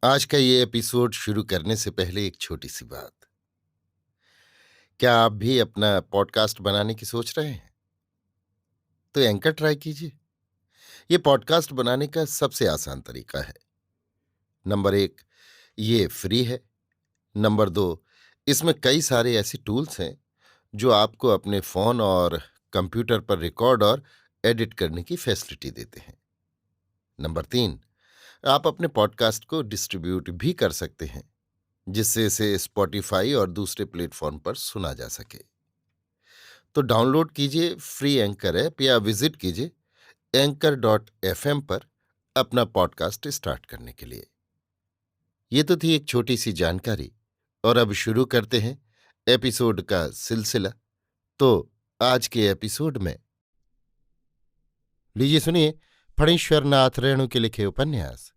आज का ये एपिसोड शुरू करने से पहले एक छोटी सी बात। क्या आप भी अपना पॉडकास्ट बनाने की सोच रहे हैं? तो एंकर ट्राई कीजिए। ये पॉडकास्ट बनाने का सबसे आसान तरीका है। नंबर एक, ये फ्री है। नंबर दो, इसमें कई सारे ऐसे टूल्स हैं जो आपको अपने फोन और कंप्यूटर पर रिकॉर्ड और एडिट करने की फैसिलिटी देते हैं। नंबर तीन, आप अपने पॉडकास्ट को डिस्ट्रीब्यूट भी कर सकते हैं, जिससे इसे स्पॉटिफाई और दूसरे प्लेटफॉर्म पर सुना जा सके। तो डाउनलोड कीजिए फ्री एंकर ऐप या विजिट कीजिए anchor.fm पर अपना पॉडकास्ट स्टार्ट करने के लिए। ये तो थी एक छोटी सी जानकारी, और अब शुरू करते हैं एपिसोड का सिलसिला। तो आज के एपिसोड में लीजिए सुनिए फणीश्वर नाथ रेणु के लिखे उपन्यास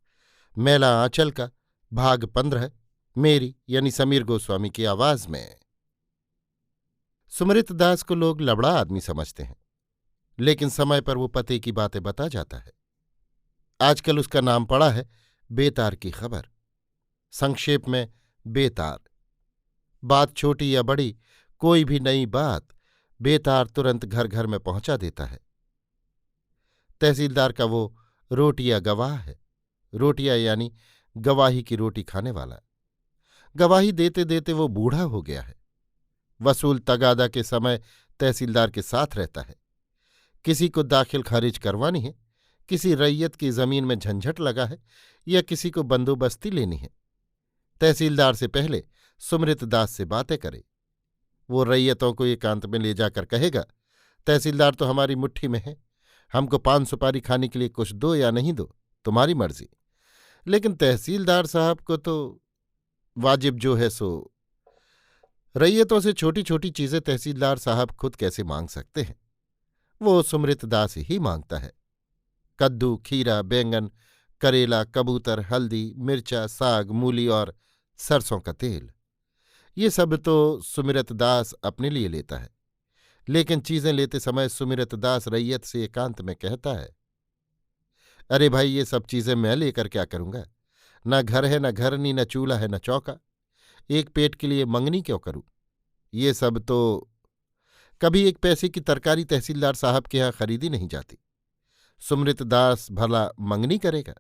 मैला आंचल का भाग 15, मेरी यानी समीर गोस्वामी की आवाज में। सुमृत दास को लोग लबड़ा आदमी समझते हैं, लेकिन समय पर वो पते की बातें बता जाता है। आजकल उसका नाम पड़ा है बेतार की खबर। संक्षेप में बेतार। बात छोटी या बड़ी, कोई भी नई बात बेतार तुरंत घर घर में पहुंचा देता है। तहसीलदार का वो रोटिया गवाह है। रोटिया यानी गवाही की रोटी खाने वाला। गवाही देते देते वो बूढ़ा हो गया है। वसूल तगादा के समय तहसीलदार के साथ रहता है। किसी को दाखिल खारिज करवानी है, किसी रैयत की जमीन में झंझट लगा है, या किसी को बंदोबस्ती लेनी है, तहसीलदार से पहले सुमृत दास से बातें करे। वो रैयतों को एकांत में ले जाकर कहेगा, तहसीलदार तो हमारी मुट्ठी में है, हमको पान सुपारी खाने के लिए कुछ दो या नहीं दो, तुम्हारी मर्जी। लेकिन तहसीलदार साहब को तो वाजिब जो है सो। रैयतों से छोटी छोटी चीजें तहसीलदार साहब खुद कैसे मांग सकते हैं? वो सुमृत दास ही मांगता है। कद्दू, खीरा, बैंगन, करेला, कबूतर, हल्दी, मिर्चा, साग, मूली और सरसों का तेल। ये सब तो सुमिरत दास अपने लिए लेता है। लेकिन चीजें लेते समय सुमिरत दास रैयत से एकांत में कहता है, अरे भाई, ये सब चीजें मैं लेकर क्या करूंगा? न घर है, न घरनी, न चूल्हा है, न चौका। एक पेट के लिए मंगनी क्यों करूं? ये सब तो कभी एक पैसे की तरकारी तहसीलदार साहब के यहाँ खरीदी नहीं जाती। सुमृत दास भला मंगनी करेगा?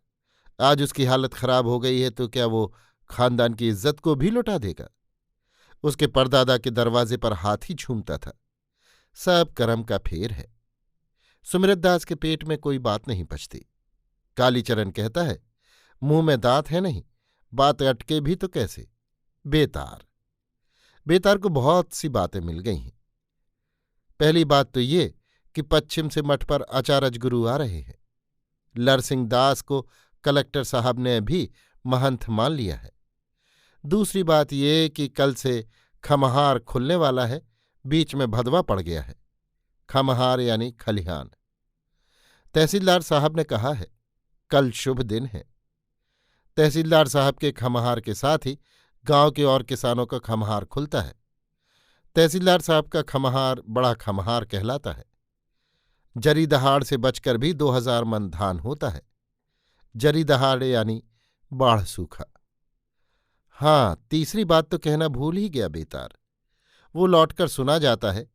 आज उसकी हालत खराब हो गई है तो क्या वो खानदान की इज्जत को भी लुटा देगा? उसके परदादा के दरवाजे पर हाथ ही झूमता था। सब कर्म का फेर है। सुमृत दास के पेट में कोई बात नहीं पचती। कालीचरण कहता है, मुंह में दांत है नहीं, बात अटके भी तो कैसे? बेतार। बेतार को बहुत सी बातें मिल गई हैं। पहली बात तो ये कि पश्चिम से मठ पर आचार्य गुरु आ रहे हैं। लरसिंह दास को कलेक्टर साहब ने भी महंत मान लिया है। दूसरी बात ये कि कल से खमहार खुलने वाला है। बीच में भदवा पड़ गया है। खमहार यानी खलिहान। तहसीलदार साहब ने कहा है, कल शुभ दिन है। तहसीलदार साहब के खमहार के साथ ही गांव के और किसानों का खमहार खुलता है। तहसीलदार साहब का खमहार बड़ा खमहार कहलाता है। जरी दहाड़ से बचकर भी 2000 मन धान होता है। जरी दहाड़ यानी बाढ़ सूखा। हाँ, तीसरी बात तो कहना भूल ही गया बेतार। वो लौटकर सुना जाता है,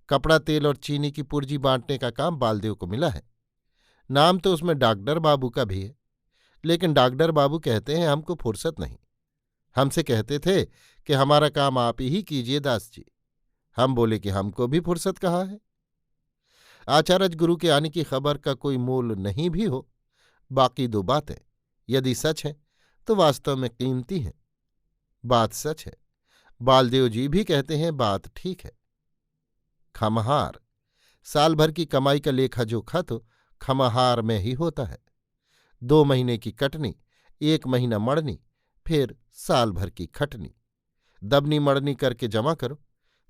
कपड़ा, तेल और चीनी की पुर्जी बांटने का काम बालदेव को मिला है। नाम तो उसमें डॉक्टर बाबू का भी है, लेकिन डॉक्टर बाबू कहते हैं हमको फुर्सत नहीं। हमसे कहते थे कि हमारा काम आप ही कीजिए दास जी। हम बोले कि हमको भी फुर्सत कहाँ है। आचार्य गुरु के आने की खबर का कोई मोल नहीं भी हो, बाकी दो बातें यदि सच हैं तो वास्तव में कीमती हैं। बात सच है, बालदेव जी भी कहते हैं बात ठीक है। खमहार साल भर की कमाई का लेखा जोखा तो खमहार में ही होता है। 2 महीने की कटनी, 1 महीना मड़नी, फिर साल भर की खटनी। दबनी मड़नी करके जमा करो,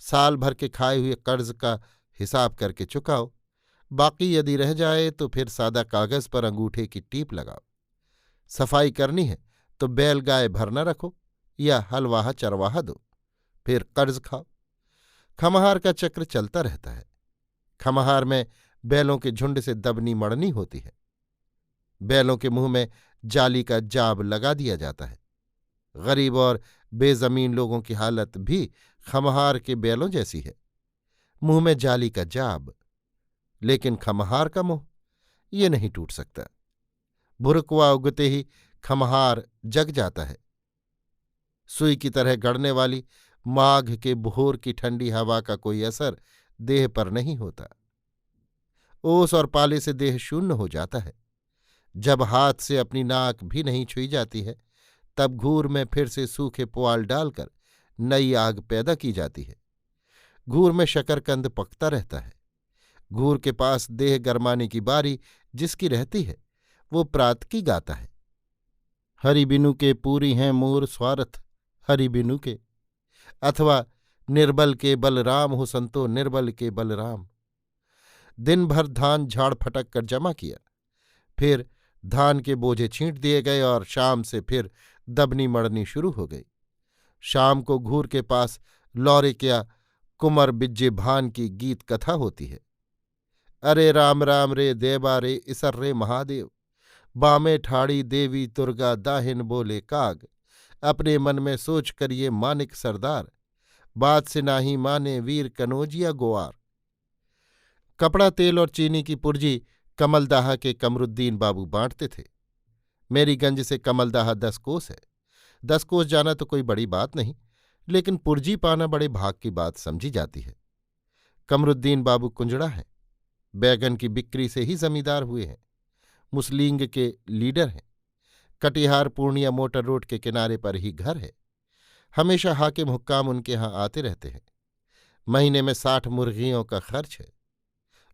साल भर के खाए हुए कर्ज का हिसाब करके चुकाओ। बाकी यदि रह जाए तो फिर सादा कागज पर अंगूठे की टीप लगाओ। सफाई करनी है तो बैल गाय भरना रखो या हलवाहा चरवाहा दो, फिर कर्ज खाओ। खमहार का चक्र चलता रहता है। खमहार में बैलों के झुंड से दबनी मड़नी होती है। बैलों के मुंह में जाली का जाब लगा दिया जाता है। गरीब और बेजमीन लोगों की हालत भी खमहार के बैलों जैसी है। मुंह में जाली का जाब, लेकिन खमहार का मुंह ये नहीं टूट सकता। भुरकुआ उगते ही खमहार जग जाता है। सुई की तरह गड़ने वाली माघ के भोर की ठंडी हवा का कोई असर देह पर नहीं होता। ओस और पाले से देह शून्य हो जाता है। जब हाथ से अपनी नाक भी नहीं छुई जाती है, तब घूर में फिर से सूखे पुआल डालकर नई आग पैदा की जाती है। घूर में शकरकंद पकता रहता है। घूर के पास देह गरमाने की बारी जिसकी रहती है, वो प्रात की गाता है। हरि बिनु के पूरी हैं मोर स्वार्थ हरि बिनु के, अथवा निर्बल के बलराम हो संतो निर्बल के बलराम। दिन भर धान झाड़ फटक कर जमा किया, फिर धान के बोझे छींट दिए गए और शाम से फिर दबनी मड़नी शुरू हो गई। शाम को घूर के पास लौरे क्या कुंवर बिज्जे भान की गीत कथा होती है। अरे राम राम रे देवा रे इसर रे महादेव, बामे ठाड़ी देवी दुर्गा दाहिन बोले काग, अपने मन में सोच कर ये मानिक सरदार, बात से नाही माने वीर कनौजिया गोवार। कपड़ा तेल और चीनी की पुर्जी कमलदाहा के कमरुद्दीन बाबू बांटते थे। मेरी गंज से कमलदाहा 10 कोस है। 10 कोस जाना तो कोई बड़ी बात नहीं, लेकिन पुर्जी पाना बड़े भाग की बात समझी जाती है। कमरुद्दीन बाबू कुंजड़ा हैं। बैगन की बिक्री से ही जमींदार हुए हैं। मुस्लिंग के लीडर हैं। कटिहार पूर्णिया मोटर रोड के किनारे पर ही घर है। हमेशा हाकिम हुक्काम उनके यहाँ आते रहते हैं। महीने में 60 मुर्गियों का खर्च है।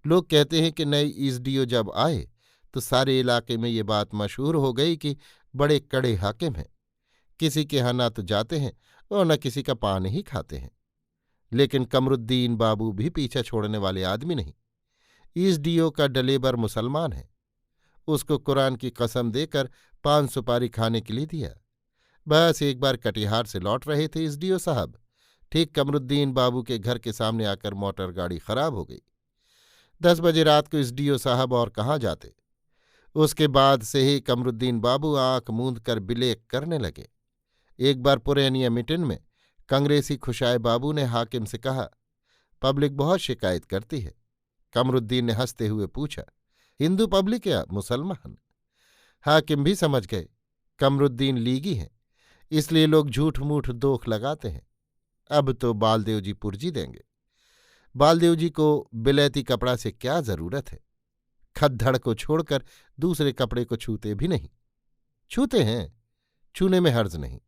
लोग कहते हैं कि नए ईसडीओ जब आए तो सारे इलाके में ये बात मशहूर हो गई कि बड़े कड़े हाकिम हैं। किसी के यहाँ ना तो जाते हैं और न किसी का पान ही खाते हैं। लेकिन कमरुद्दीन बाबू भी पीछा छोड़ने वाले आदमी नहीं। ईसडीओ का डलेबर मुसलमान है। उसको कुरान की कसम देकर 5 सुपारी खाने के लिए दिया। बस एक बार कटिहार से लौट रहे थे ईसडीओ साहब, ठीक कमरुद्दीन बाबू के घर के सामने आकर मोटर गाड़ी खराब हो गई। 10 बजे रात को ईसडीओ साहब और कहाँ जाते। उसके बाद से ही कमरुद्दीन बाबू आंख मूंद कर बिलेक करने लगे। एक बार पुरैनिया मीटिंग में कांग्रेसी खुशाए बाबू ने हाकिम से कहा, पब्लिक बहुत शिकायत करती है। कमरुद्दीन ने हंसते हुए पूछा, हिंदू पब्लिक या मुसलमान? हाकिम भी समझ गए कमरुद्दीन लीगी हैं, इसलिए लोग झूठ मूठ दोख लगाते हैं। अब तो बालदेव जी पुर्जी देंगे। बालदेव जी को बिलैती कपड़ा से क्या जरूरत है? खद्दड़ को छोड़कर दूसरे कपड़े को छूते भी नहीं। छूते हैं, छूने में हर्ज नहीं।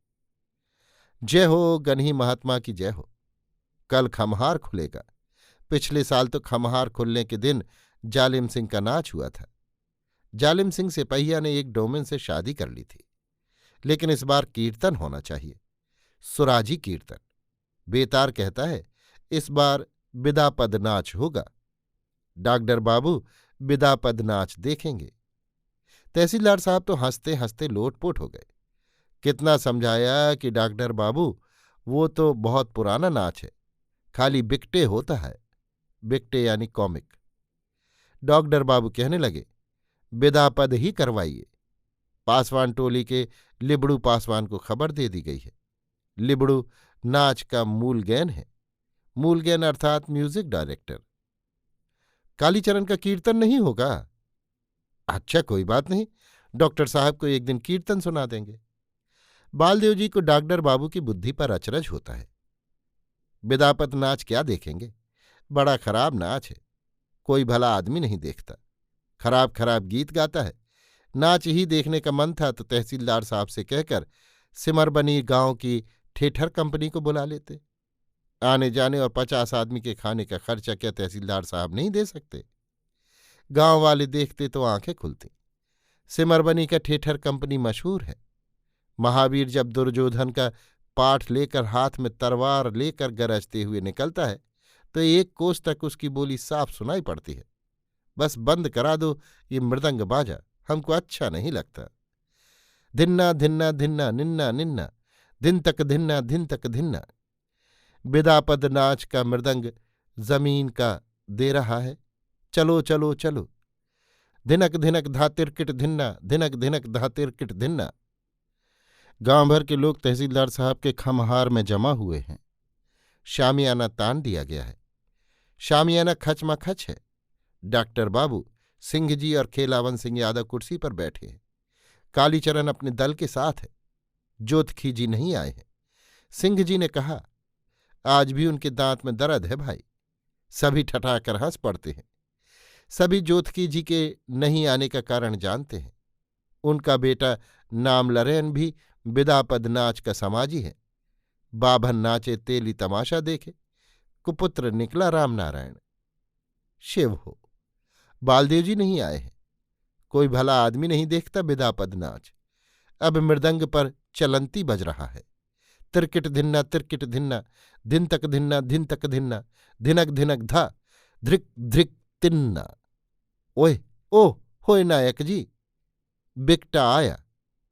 जय हो गनही महात्मा की जय हो। कल खमहार खुलेगा। पिछले साल तो खमहार खुलने के दिन जालिम सिंह का नाच हुआ था। जालिम सिंह सिपहिया ने एक डोमेन से शादी कर ली थी, लेकिन इस बार कीर्तन होना चाहिए, सुराजी कीर्तन। बेतार कहता है इस बार बिदापद नाच होगा। डॉक्टर बाबू बिदापद नाच देखेंगे। तहसीलदार साहब तो हंसते हंसते लोटपोट हो गए। कितना समझाया कि डॉक्टर बाबू वो तो बहुत पुराना नाच है, खाली बिकटे होता है। बिकटे यानी कॉमिक। डॉक्टर बाबू कहने लगे, बिदापद ही करवाइए। पासवान टोली के लिबड़ू पासवान को खबर दे दी गई है। लिबड़ू नाच का मूलगैन है। मूलगैन अर्थात म्यूजिक डायरेक्टर। कालीचरण का कीर्तन नहीं होगा? अच्छा, कोई बात नहीं, डॉक्टर साहब को एक दिन कीर्तन सुना देंगे। बालदेव जी को डॉक्टर बाबू की बुद्धि पर अचरज होता है। बिदापत नाच क्या देखेंगे? बड़ा खराब नाच है, कोई भला आदमी नहीं देखता। खराब खराब गीत गाता है। नाच ही देखने का मन था तो तहसीलदार साहब से कहकर सिमरबनी गांव की ठेठर कंपनी को बुला लेते। आने जाने और 50 आदमी के खाने का खर्चा क्या तहसीलदार साहब नहीं दे सकते? गांव वाले देखते तो आंखें खुलती। सिमरबनी का ठेठर कंपनी मशहूर है। महावीर जब दुर्योधन का पाठ लेकर हाथ में तलवार लेकर गरजते हुए निकलता है तो 1 कोस तक उसकी बोली साफ सुनाई पड़ती है। बस बंद करा दो ये मृदंग बाजा, हमको अच्छा नहीं लगता। धिन्ना धिन्ना धिन्ना निन्ना निन्ना, दिन तक धिन्ना दिन तक धिन्ना। बिदापद नाच का मृदंग जमीन का दे रहा है। चलो चलो चलो, धिनक धिनक धातिरकिट धिन्ना, धिनक धिनक धातिरकिट धिन्ना। गांव भर के लोग तहसीलदार साहब के खमहार में जमा हुए हैं। शामियाना तान दिया गया है। शामियाना खचमाखच है। डॉक्टर बाबू, सिंह जी और खेलावन सिंह यादव कुर्सी पर बैठे हैं। कालीचरण अपने दल के साथ है। जोतखी जी नहीं आए हैं। सिंह जी ने कहा, आज भी उनके दांत में दर्द है भाई। सभी ठठाकर हंस पड़ते हैं। सभी जोतखी जी के नहीं आने का कारण जानते हैं। उनका बेटा नाम लरेन भी बिदापद नाच का समाजी है। बाभन नाचे तेली तमाशा देखे। कुपुत्र निकला रामनारायण। शिव हो, बालदेव जी नहीं आए हैं। कोई भला आदमी नहीं देखता बिदापद नाच। अब मृदंग पर चलंती बज रहा है। तिरकिट धिन्ना तिरकिट धिन्ना, धिन तक धिन्ना धिन तक धिन्ना, धिनक धिनक धा, ध्रिक ध्रिक तिन्ना। ओए ओ होए नायक जी, बिकटा आया।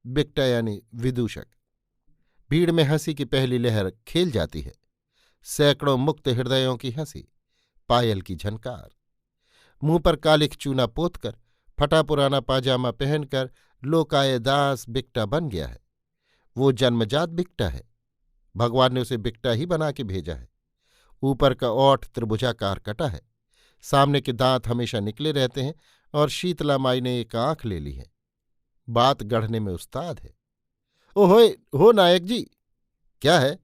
बिकटा यानी विदूषक। भीड़ में हंसी की पहली लहर खेल जाती है। सैकड़ों मुक्त हृदयों की हंसी, पायल की झनकार। मुंह पर कालिख चूना पोतकर, फटा पुराना पाजामा पहनकर लोकाय दास बिकटा बन गया है। वो जन्मजात बिकटा है। भगवान ने उसे बिकटा ही बना के भेजा है। ऊपर का ओठ त्रिभुजाकार कटा है। सामने के दांत हमेशा निकले रहते हैं और शीतला माई ने एक आंख ले ली है। बात गढ़ने में उस्ताद है। ओ होए हो नायक जी, क्या है?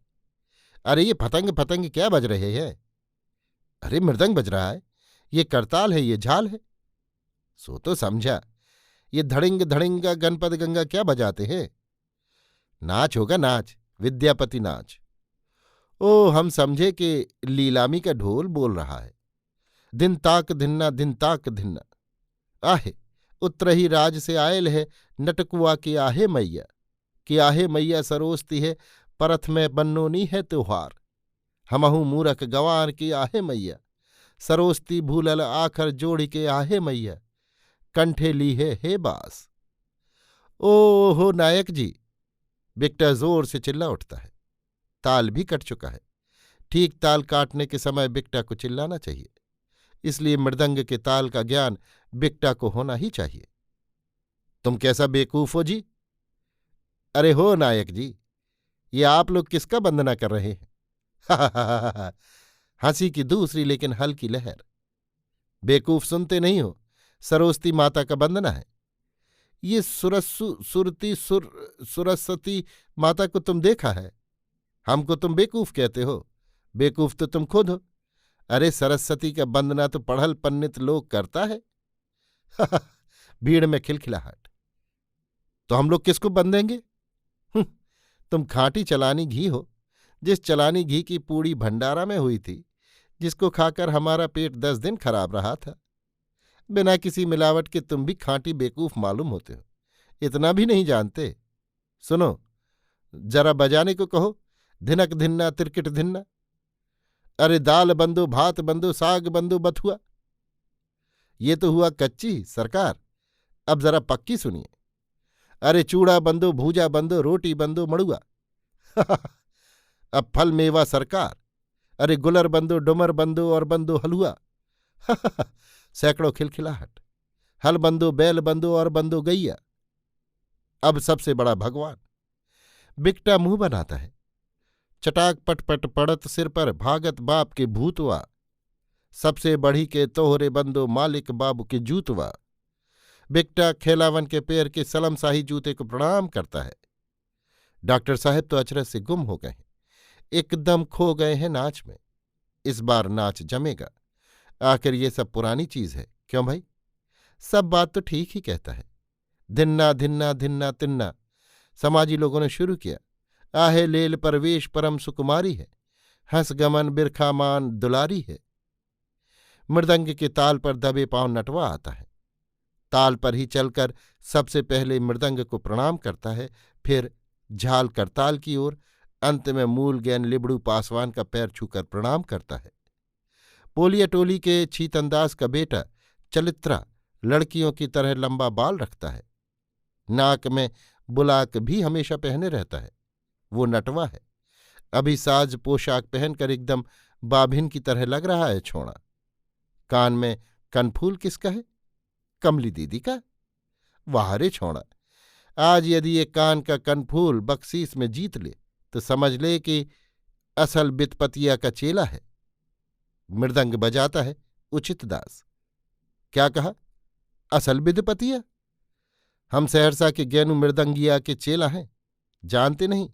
अरे ये फतंग फतंग क्या बज रहे हैं? अरे मृदंग बज रहा है। ये करताल है, ये झाल है। सो तो समझा। ये धड़िंग धड़िंगा गणपत गंगा क्या बजाते हैं? नाच होगा, नाच, विद्यापति नाच। ओ, हम समझे कि लीलामी का ढोल बोल रहा है। दिन ताक धिन्ना दिन ताक धिन्ना। आहे, उतरही राज से आयल है नटकुआ की आहे मैया। कि आहे मैया सरोसती है परथ में बन्नोनी है त्योहार। हमहू मूरख गंवार की आहे मैया, सरोसती भूलल आखर जोड़ी के आहे मैया। कंठे ली है हे बास। ओ हो नायक जी, बिकटा जोर से चिल्ला उठता है। ताल भी कट चुका है। ठीक ताल काटने के समय बिकटा को चिल्लाना चाहिए। इसलिए मृदंग के ताल का ज्ञान बिकटा को होना ही चाहिए। तुम कैसा बेकूफ हो जी? अरे हो नायक जी, ये आप लोग किसका वंदना कर रहे हैं? हा। हंसी की दूसरी लेकिन हल्की लहर। बेकूफ सुनते नहीं हो, सरोस्ती माता का वंदना है। ये सुरस्वती माता को तुम देखा है? हमको तुम बेकूफ कहते हो? बेकूफ तो तुम खुद हो। अरे सरस्वती का वंदना तो पढ़ल पन्नित लोग करता है। भीड़ में खिलखिलाहट। तो हम लोग किसको बंदेंगे? तुम खाटी चलानी घी हो। जिस चलानी घी की पूड़ी भंडारा में हुई थी, जिसको खाकर हमारा पेट 10 दिन खराब रहा था। बिना किसी मिलावट के तुम भी खांटी बेकूफ मालूम होते हो। इतना भी नहीं जानते? सुनो, जरा बजाने को कहो। धिनक धिन्ना तिरकिट धिन्ना। अरे दाल बंदो भात बंदो साग बंदो बथुआ। ये तो हुआ कच्ची सरकार, अब जरा पक्की सुनिए। अरे चूड़ा बंदो भूजा बंदो रोटी बंदो मड़ुआ। अब फल मेवा सरकार। अरे गुलर बंदो डुमर बंदो और बंदो हलुआ। सैकड़ों खिलखिलाहट। हल बंदो बैल बंदो और बंदो गैया। अब सबसे बड़ा भगवान। बिकटा मुंह बनाता है। चटाक पटपट पड़त सिर पर भागत बाप के भूतवा। सबसे बढ़ी के तोहरे बंदो मालिक बाबू के जूतवा। बिकटा खेलावन के पैर के सलमशाही जूते को प्रणाम करता है। डॉक्टर साहब तो अचरज से गुम हो गए हैं। एकदम खो गए हैं नाच में। इस बार नाच जमेगा। आखिर ये सब पुरानी चीज है, क्यों भाई? सब बात तो ठीक ही कहता है। धिन्ना धिन्ना धिन्ना तिन्ना समाजी लोगों ने शुरू किया। आहे लेल परवेश परम सुकुमारी है, हंस गमन बिरखामान दुलारी है। मृदंग के ताल पर दबे पांव नटवा आता है। ताल पर ही चलकर सबसे पहले मृदंग को प्रणाम करता है, फिर झाल करताल की ओर, अंत में मूल ज्ञान लिबड़ू पासवान का पैर छूकर प्रणाम करता है। पोलिया टोली के छीतंदास का बेटा चलित्रा लड़कियों की तरह लंबा बाल रखता है। नाक में बुलाक भी हमेशा पहने रहता है। वो नटवा है। अभी साज पोशाक पहनकर एकदम बाभिन की तरह लग रहा है छोड़ा। कान में कनफूल किसका है? कमली दीदी का। वाह रे छोड़ा, आज यदि ये कान का कनफूल बख्शीस में जीत ले तो समझ ले कि असल बितपतिया का चेला है। मृदंग बजाता है उचित दास। क्या कहा? असल बिदपतिया? हम सहरसा के गैनू मृदंगिया के चेला हैं, जानते नहीं?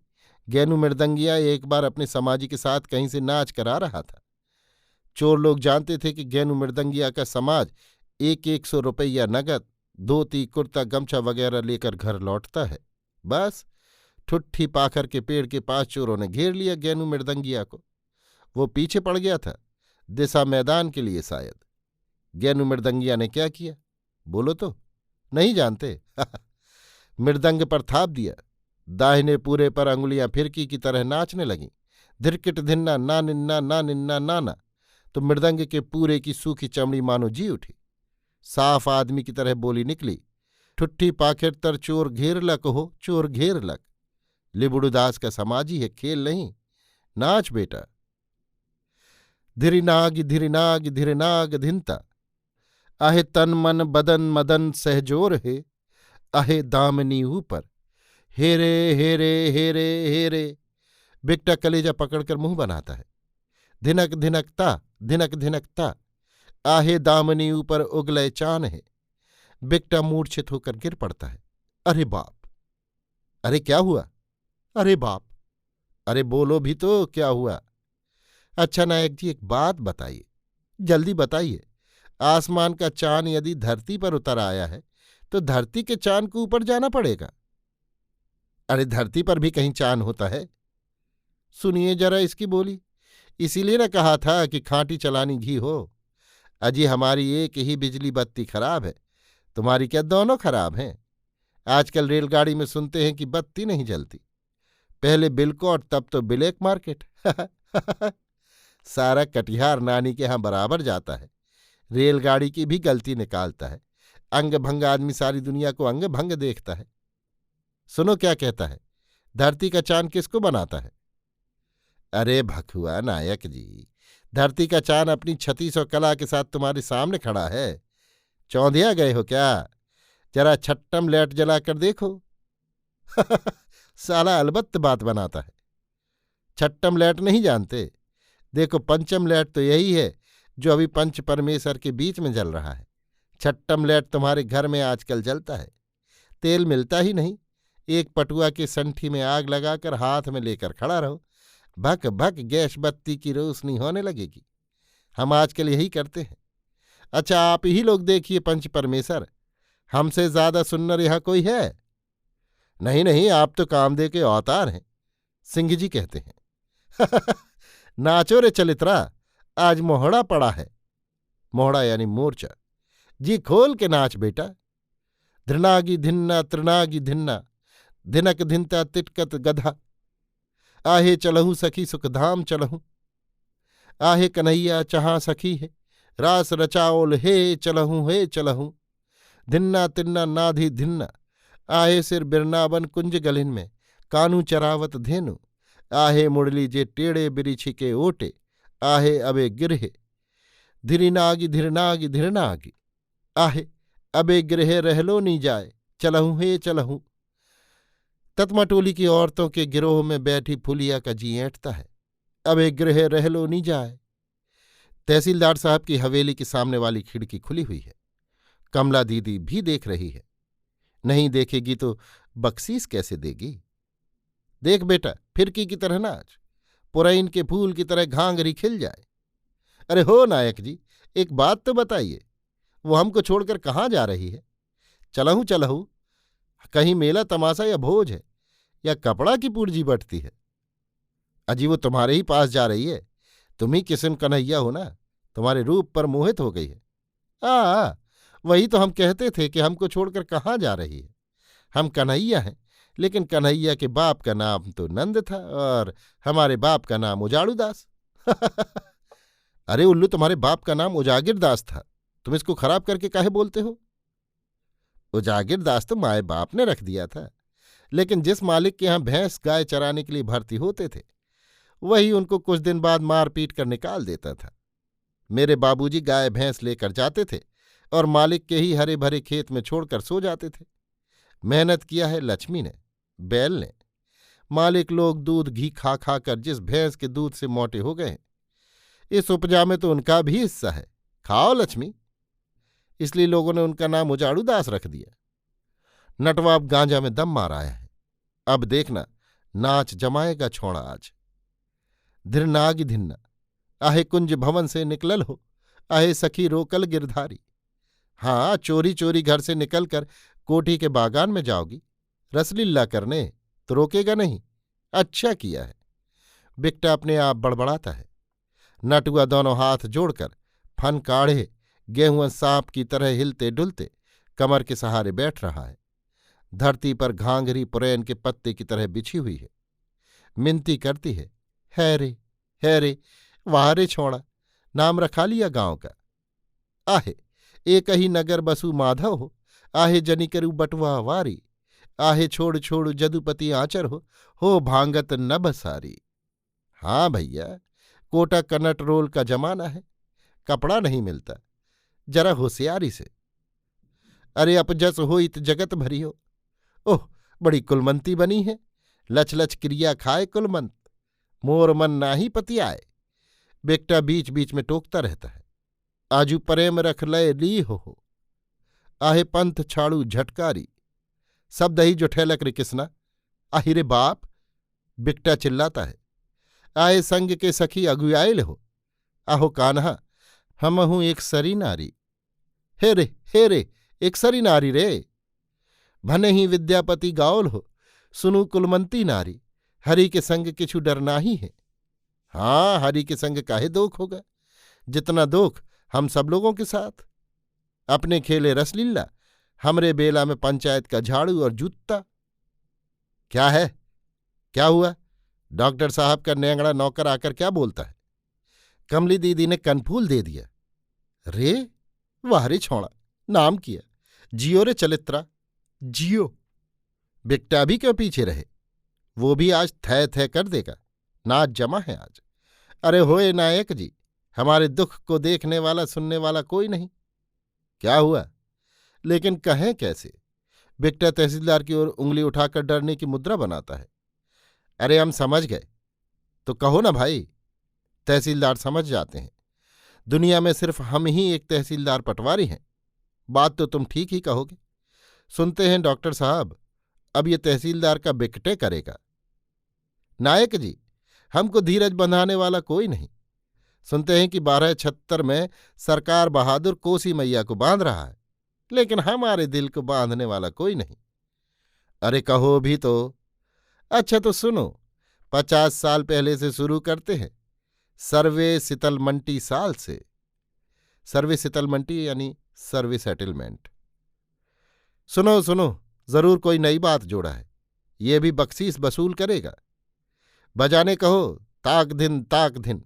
गैनू मृदंगिया एक बार अपने समाजी के साथ कहीं से नाच कर आ रहा था। चोर लोग जानते थे कि गैनू मृदंगिया का समाज 100 रुपया नगद, धोती कुर्ता गमछा वगैरह लेकर घर लौटता है। बस ठुट्ठी पाखर के पेड़ के पास चोरों ने घेर लिया गैनू मृदंगिया को। वो पीछे पड़ गया था, दिशा मैदान के लिए शायद। गैनू मृदंगिया ने क्या किया बोलो तो? नहीं जानते? मृदंग पर थाप दिया, दाहिने पूरे पर अंगुलियां फिरकी की तरह नाचने लगीं। धिरकिट धिन्ना ना निन्ना ना निन्ना नाना। तो मृदंग के पूरे की सूखी चमड़ी मानो जी उठी। साफ आदमी की तरह बोली निकली, ठुट्ठी पाखिर तर चोर घेर लक हो, चोर घेर लक। लिबुड़ुदास का समाजी है, खेल नहीं। नाच बेटा। धिरिनाग धिरिनाग धिरिनाग धिनता। आहे तन मन बदन मदन सहजोर है, आहे दामनी ऊपर। हेरे हेरे हेरे हेरे। बिकटा कलेजा पकड़कर मुंह बनाता है। धिनक धिनकता धिनक धिनकता। आहे दामनी ऊपर उगलय चान है। बिकटा मूर्छित होकर गिर पड़ता है। अरे बाप! अरे क्या हुआ? अरे बाप! अरे बोलो भी तो, क्या हुआ? अच्छा नायक जी, एक बात बताइए, जल्दी बताइए। आसमान का चांद यदि धरती पर उतर आया है तो धरती के चांद को ऊपर जाना पड़ेगा। अरे धरती पर भी कहीं चांद होता है? सुनिए जरा इसकी बोली। इसीलिए न कहा था कि खांटी चलानी घी हो। अजी हमारी एक ही बिजली बत्ती खराब है, तुम्हारी क्या दोनों खराब हैं? आजकल रेलगाड़ी में सुनते हैं कि बत्ती नहीं जलती। पहले बिलकोट, तब तो ब्लैक मार्केट। सारा कटिहार नानी के यहां बराबर जाता है, रेलगाड़ी की भी गलती निकालता है। अंग भंग आदमी सारी दुनिया को अंग भंग देखता है। सुनो क्या कहता है, धरती का चांद किसको बनाता है? अरे भखुआ नायक जी, धरती का चांद अपनी 3600 कला के साथ तुम्हारे सामने खड़ा है। चौंधिया गए हो क्या? जरा छट्टम लैट जला कर देखो। साला अलबत्त बात बनाता है। छट्टम लैट नहीं जानते? देखो, पंचम लैट तो यही है जो अभी पंच परमेश्वर के बीच में जल रहा है। छट्टम लैट तुम्हारे घर में आजकल जलता है, तेल मिलता ही नहीं। एक पटुआ की संठी में आग लगाकर हाथ में लेकर खड़ा रहो, भक भक गैस बत्ती की रोशनी होने लगेगी। हम आजकल यही करते हैं। अच्छा आप ही लोग देखिए पंच परमेश्वर, हमसे ज्यादा सुन्नर यहाँ कोई है? नहीं नहीं, आप तो कामदेव के अवतार हैं, सिंह जी कहते हैं। नाचो रे चलित्रा, आज मोहड़ा पड़ा है। मोहड़ा यानी मोर्चा। जी खोल के नाच बेटा। धृणागी धिन्ना तृणागी धिन्ना, धिनक धिनता तिटकत गधा। आहे चलहूँ सखी सुखधाम चलहूँ, आहे कन्हैया चहाँ सखी है, रास रचाओल हे चलहूँ हे चलहूँ। धिन्ना तिन्ना नाधि धिन्ना, आहे सिर बिरनावन कुंज गलिन में, कानू चरावत धेनु। आहे मुरली जे टेढ़े बिरिछी के ओटे, आहे अबे गिरहे। धिरिनागी धिरनागी धिरनागी, आहे अबे गिरहे रहलो नी जाए, चलहूँ हे चलहूँ। ततमाटोली की औरतों के गिरोह में बैठी फुलिया का जी ऐंठता है। अबे गिरहे रहलो नी जाए। तहसीलदार साहब की हवेली के सामने वाली खिड़की खुली हुई है। कमला दीदी भी देख रही है। नहीं देखेगी तो बख्शीस कैसे देगी? देख बेटा, फिरकी की तरह नाच, पुरैन के फूल की तरह घांगरी खिल जाए। अरे हो नायक जी, एक बात तो बताइए, वो हमको छोड़कर कहाँ जा रही है? चलहूँ चलहूँ, कहीं मेला तमाशा या भोज है, या कपड़ा की पूर्जी बटती है? अजी वो तुम्हारे ही पास जा रही है। तुम ही किस्म कन्हैया हो ना, तुम्हारे रूप पर मोहित हो गई है। वही तो हम कहते थे कि हमको छोड़कर कहाँ जा रही है। हम कन्हैया हैं, लेकिन कन्हैया के बाप का नाम तो नंद था और हमारे बाप का नाम उजाड़ू दास। अरे उल्लू, तुम्हारे बाप का नाम उजागिर दास था, तुम इसको खराब करके काहे बोलते हो? उजागिर दास तो माए बाप ने रख दिया था, लेकिन जिस मालिक के यहाँ भैंस गाय चराने के लिए भर्ती होते थे वही उनको कुछ दिन बाद मार पीट कर निकाल देता था। मेरे बाबूजी गाय भैंस लेकर जाते थे और मालिक के ही हरे भरे खेत में छोड़कर सो जाते थे। मेहनत किया है लक्ष्मी ने, बैल ने। मालिक लोग दूध घी खा खा कर जिस भैंस के दूध से मोटे हो गए, इस उपजा में तो उनका भी हिस्सा है। खाओ लक्ष्मी। इसलिए लोगों ने उनका नाम उजाड़ू दास रख दिया। नटवाब गांजा में दम मार आया है। अब देखना, नाच जमाएगा छोड़ा आज। धिरनाग धिन्ना, आहे कुंज भवन से निकलल हो, आहे सखी रोकल गिरधारी। हाँ, चोरी चोरी घर से निकलकर कोठी के बागान में जाओगी रसलीला करने, तो रोकेगा नहीं। अच्छा किया है। बिकटा अपने आप बड़बड़ाता है। नटुआ दोनों हाथ जोड़कर फन काढ़े गेहूं सांप की तरह हिलते डुलते कमर के सहारे बैठ रहा है। धरती पर घांघरी पुरैन के पत्ते की तरह बिछी हुई है। मिनती करती है रे, वाह रे छोड़ा, नाम रखा लिया गांव का। आहे एक ही नगर बसु माधव आहे जनी करू बटुआ वारी। आहे छोड़ छोड़ जदुपति आचर हो भांगत न बसारी। हाँ भैया, कोटा कनट रोल का जमाना है, कपड़ा नहीं मिलता, जरा होशियारी से। अरे अपजस होइत जगत भरी हो। ओह, बड़ी कुलमंती बनी है, लच लच क्रिया खाए कुलमंत, मोर मन नाही पतियाए। बेकटा बीच बीच में टोकता रहता है। आजू प्रेम रख लय ली हो। आहे पंथ छाड़ू झटकारी, सब दही जो ठेलक रे किसना। आहिरे बाप, बिकटा चिल्लाता है। आए संग के सखी अगुआयल हो, आहो कान्हा, हम हूं एक सरी नारी। हे रे, एक सरी नारी रे। भने ही विद्यापति गाओल हो, सुनु कुलमंती नारी, हरि के संग किछु डर नाही है। हाँ, हरि के संग काहे दोख होगा, जितना दोख हम सब लोगों के साथ। अपने खेले रसलीला, हमरे बेला में पंचायत का झाड़ू और जूता। क्या है, क्या हुआ? डॉक्टर साहब का नेंगड़ा नौकर आकर क्या बोलता है? कमली दीदी ने कनफूल दे दिया। रे, वाह रे छोड़ा, नाम किया। जियो रे चलित्रा, जियो। बिकटा भी क्यों पीछे रहे, वो भी आज थै थै कर देगा। नाच जमा है आज। अरे होए नायक जी, हमारे दुख को देखने वाला सुनने वाला कोई नहीं। क्या हुआ, लेकिन कहें कैसे? बिकटा तहसीलदार की ओर उंगली उठाकर डरने की मुद्रा बनाता है। अरे हम समझ गए, तो कहो ना भाई। तहसीलदार समझ जाते हैं। दुनिया में सिर्फ हम ही एक तहसीलदार पटवारी हैं। बात तो तुम ठीक ही कहोगे। सुनते हैं डॉक्टर साहब, अब ये तहसीलदार का बिकटे करेगा। नायक जी, हमको धीरज बंधाने वाला कोई नहीं। सुनते हैं कि 1276 में सरकार बहादुर कोसी मैया को बांध रहा है, लेकिन हमारे दिल को बांधने वाला कोई नहीं। अरे कहो भी तो। अच्छा तो सुनो, 50 साल पहले से शुरू करते हैं, सर्वे सितलमंटी साल से। सर्वे सितलमंटी यानी सर्वे सेटलमेंट। सुनो सुनो, जरूर कोई नई बात जोड़ा है। ये भी बख्शीश वसूल करेगा। बजाने कहो, ताक दिन ताक दिन।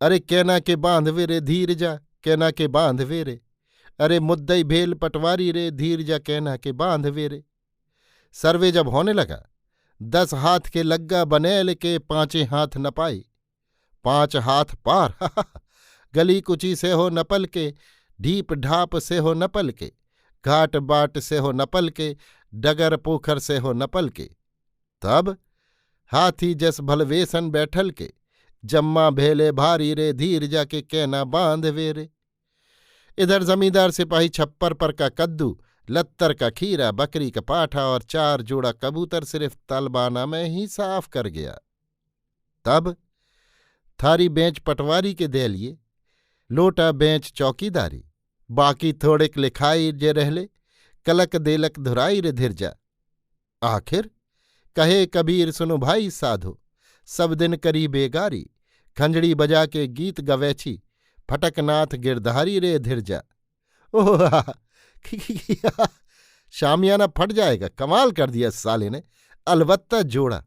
अरे कहना के बांधवे रे धीर जा, कहना के बांधवे रे। अरे मुद्दई भेल पटवारी रे, धीर जा कहना के बांधवे रे। सर्वे जब होने लगा, 10 हाथ के लग्गा बनेल के 5 हाथ न पाई। 5 हाथ पार गली कुची से हो नपल के, ढीप ढाप से हो नपल के, घाट बाट से हो नपल के, डगर पोखर से हो नपल के। तब हाथी जस भलवेसन बैठल के, जम्मा भेले भारी रे, धीर जाके कहना बांधवे रे। इधर जमींदार सिपाही छप्पर पर का कद्दू, लत्तर का खीरा, बकरी का पाठा और 4 जोड़ा कबूतर सिर्फ तलबाना में ही साफ कर गया। तब थारी बेंच पटवारी के दे लिए, लोटा बेंच चौकीदारी, बाकी थोड़ेक लिखाई जे रहले, कलक देलक धुराई रे धिरजा। आखिर कहे कबीर सुनो भाई साधो, सब दिन करी बेगारी, खंजड़ी बजा के गीत गवैछी, फटकनाथ गिरधारी रे धिरजा। ओह शामियाना फट जाएगा। कमाल कर दिया साले ने, अलबत्ता जोड़ा।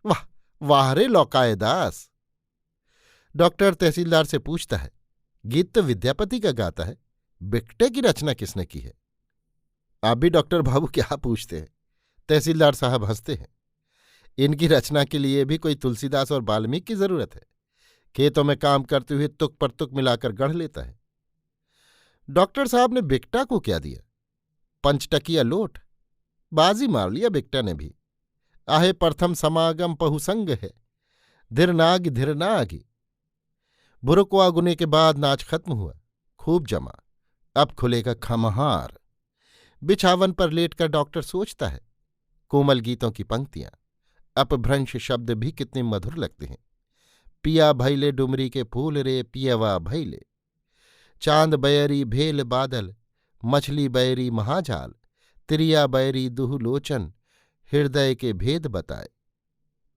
वाह वाह रे लौकाए दास। डॉक्टर तहसीलदार से पूछता है, गीत तो विद्यापति का गाता है, बिकटे की रचना किसने की है? आप भी डॉक्टर बाबू क्या पूछते हैं? तहसीलदार साहब हंसते हैं। इनकी रचना के लिए भी कोई तुलसीदास और वाल्मीकि की जरूरत है? खेतों में काम करते हुए तुक पर तुक मिलाकर गढ़ लेता है। डॉक्टर साहब ने बिकटा को क्या दिया? 5 टकिया लोट। बाजी मार लिया बिकटा ने भी। आहे प्रथम समागम पहुसंग है, धिरनाग धिरनागी। बुरकुआ गुने के बाद नाच खत्म हुआ। खूब जमा। अब खुलेगा खमहार। बिछावन पर लेटकर डॉक्टर सोचता है। कोमल गीतों की पंक्तियां, अपभ्रंश शब्द भी कितने मधुर लगते हैं। पिया भैले डुमरी के फूल रे पियवा भैले, चांद बैरी भेल बादल, मछली बैरी महाजाल, तिरिया बैरी दुह लोचन, हृदय के भेद बताए।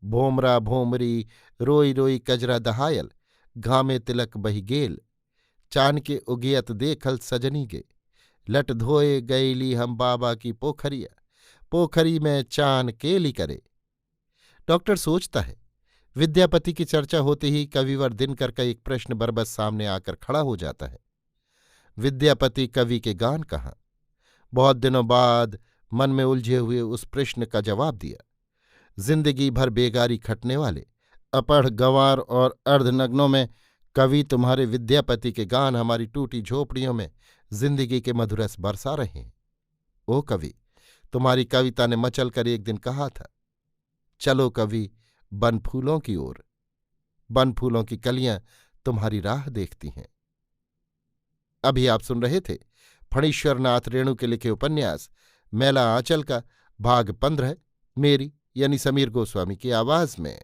भोमरा भोमरी रोई रोई कजरा दहायल, घामे तिलक बही गेल, चान के उगियत देखल सजनी गे, लट धोए गईली हम बाबा की पोखरिया, पोखरी में चान केली करे। डॉक्टर सोचता है। विद्यापति की चर्चा होते ही कविवर दिनकर का एक प्रश्न बरबस सामने आकर खड़ा हो जाता है। विद्यापति कवि के गान कहाँ? बहुत दिनों बाद मन में उलझे हुए उस प्रश्न का जवाब दिया। जिंदगी भर बेगारी खटने वाले अपढ़ गंवार और अर्धनग्नों में कवि तुम्हारे विद्यापति के गान हमारी टूटी झोपड़ियों में जिंदगी के मधुरस बरसा रहे हैं। ओ कवि, तुम्हारी कविता ने मचल कर एक दिन कहा था, चलो कवि बन फूलों की ओर। बन फूलों की कलियां तुम्हारी राह देखती हैं। अभी आप सुन रहे थे फणीश्वर नाथ रेणु के लिखे उपन्यास मैला आंचल का भाग 15, मेरी यानी समीर गोस्वामी की आवाज में।